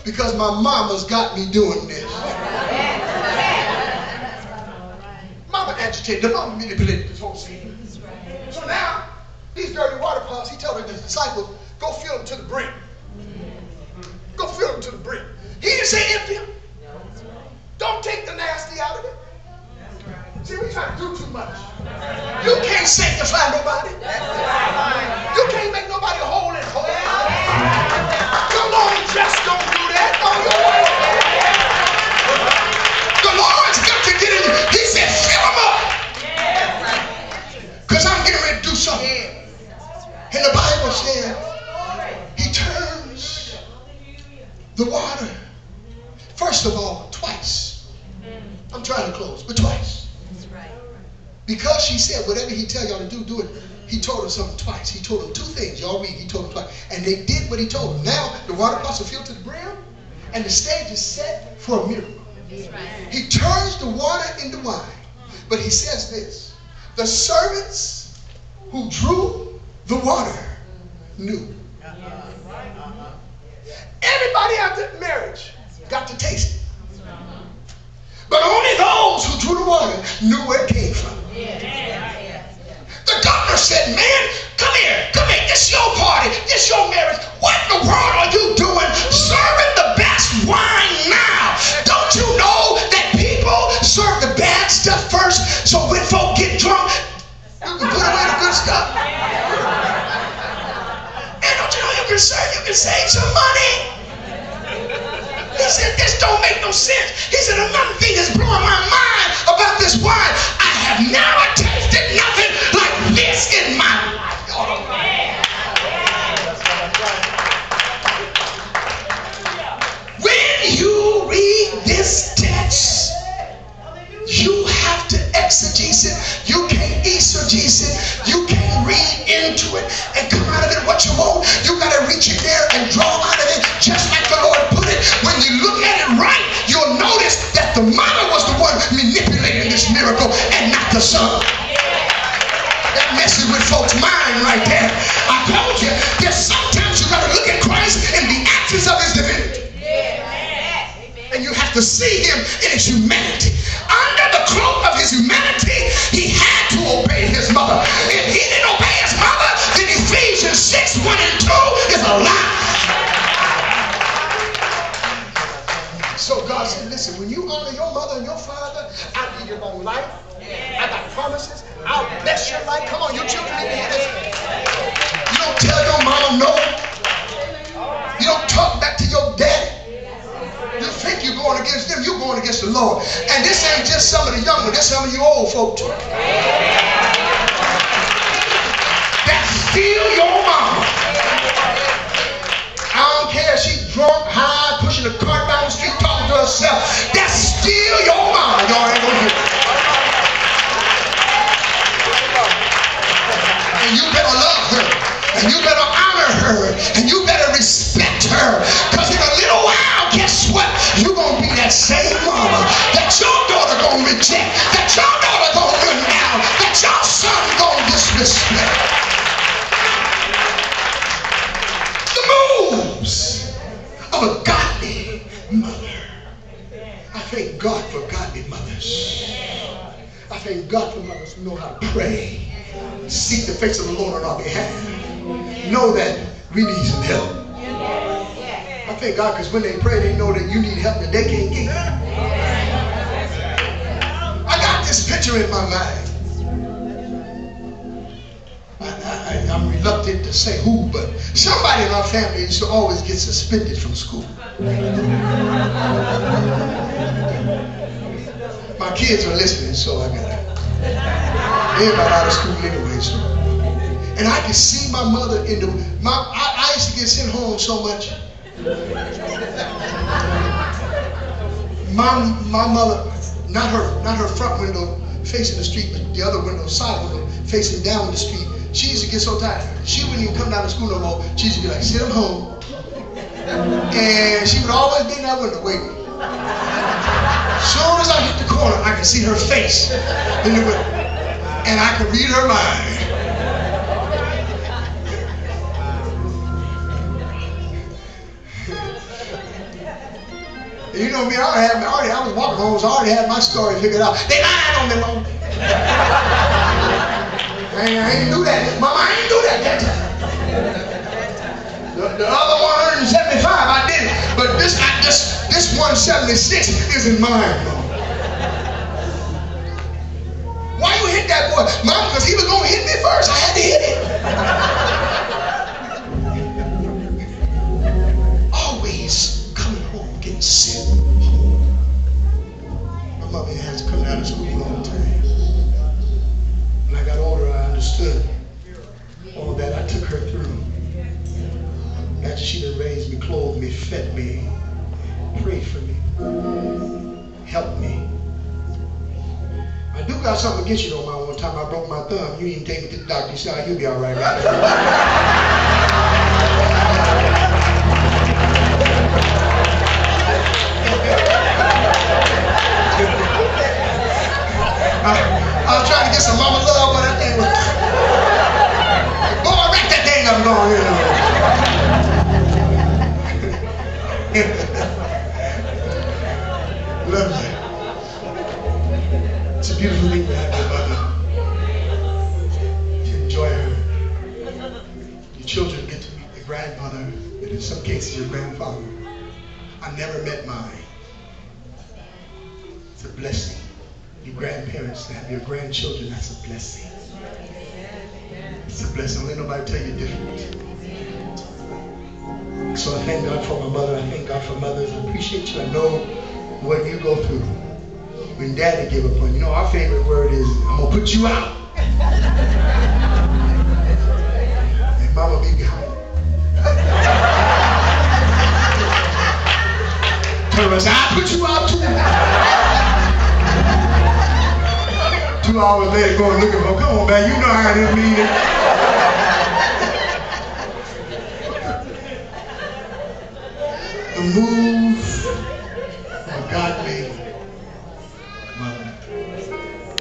because my mama's got me doing this. Mama agitated, the mama manipulated this whole scene. So now, these dirty water pots, he told his disciples, go fill them to the brim. Go fill them to the brim. He didn't say empty them. Don't take the nasty out of it. See, we try to do too much. You can't sanctify nobody. You can't make nobody whole and whole. Your long dress don't do that. No, your the Lord's got to get in you. He said, fill them up. Because I'm getting ready to do something. And the Bible said, he turns the water, first of all, twice. I'm trying to close, but twice. Because she said, whatever he tell y'all to do, do it. He told them something twice. He told them two things. Y'all read, he told them twice. And they did what he told them. Now, the water pots are filled to the brim, and the stage is set for a miracle. He turns the water into wine. But he says this, the servants who drew the water knew. Everybody after marriage got to taste it. But only those who drew the water knew where it came from. The governor said, man, come here, this is your party, this is your marriage. What in the world are you doing serving the best wine now? Don't you know that people serve the bad stuff first, so when folk get drunk, you can put away the good stuff? And don't you know you can save some money? He said, this don't make no sense. He said, another thing that's blowing my mind about this wine, I have never tasted nothing like this in my life. When you read this text, you have to exegese it. You can't eisegese it. You can't read into it and come out of it what you want. You got to reach in there and draw out of it just like the Lord put it. When you look at it right, you'll notice that the mama was the one manipulating this miracle and not the son. That messes with folks' mind right there. I told you, there's sometimes you got to look at Christ in the actions of his divinity. And you have to see him in his humanity. Under the cloak of his humanity, he had to obey his mother. If he didn't obey his mother, then Ephesians 6, 1 and 2 is a lie. So God said, listen, when you honor your mother and your father, I'll give you long life. I got promises. I'll bless your life. Come on, you children need to hear this. You don't tell your mom no. You don't talk back to your daddy. You think you're going against them, you're going against the Lord. And this ain't just some of the young ones, this some of you old folk too. That's still your mama. I don't care if she's drunk, high, pushing a cart down the street, talking to herself. That's still your mama. Y'all ain't gonna hear it. And you better love her. And you better honor her. And you better respect her. Because in a little while, guess what? You're going to be that same mama that your daughter going to reject, that your daughter going to run down, that your son going to disrespect. The moves of a godly mother. I thank God for godly mothers. I thank God for mothers who know how to pray, seek the face of the Lord on our behalf. Know that we need some help. I thank God because when they pray, they know that you need help that they can't get. I got this picture in my mind. I'm reluctant to say who, but somebody in our family used to always get suspended from school. My kids are listening, so I got everybody out of school anyway. So. And I could see my mother in the. I used to get sent home so much. My mother, not her front window facing the street, but the other window, side window, facing down the street. She used to get so tired. She wouldn't even come down to school no more. She used to be like, sit them home. And she would always be in that window waiting. As soon as I hit the corner, I could see her face in the window. And I could read her mind. And you know me, I was walking home, so I already had my story figured out. They lying on me, Mama. I ain't do that. Mama, I ain't do that time. The other 175, I did it. But this 176 isn't mine, Mama. Why you hit that boy? Mama, because he was going to hit me first. I had to hit him. Always coming home, getting sick home. My mother has come out of school all the time. When I got older, I understood all that I took her through. After she done raised me, clothed me, fed me, prayed for me, helped me. I do got something against you though, Mama. One time I broke my thumb. You didn't take me to the doctor. You said, oh, you'll be all right, right? I was trying to get some mama love, but that thing was... Boy, wreck that thing up long, you know. Love you. It's a beautiful thing to have your mother. To enjoy her. Your children get to meet their grandmother, and in some cases your grandfather. I never met mine. It's a blessing. Your grandparents to have your grandchildren, that's a blessing. It's a blessing. Don't let nobody tell you different. So I thank God for my mother. I thank God for mothers. I appreciate you. I know what you go through when Daddy give up on you. You know, our favorite word is, I'm going to put you out. And Mama be behind. Tell us, I'll put you out too. 2 hours later going looking for, come on, man, you know how this meeting. The move of godly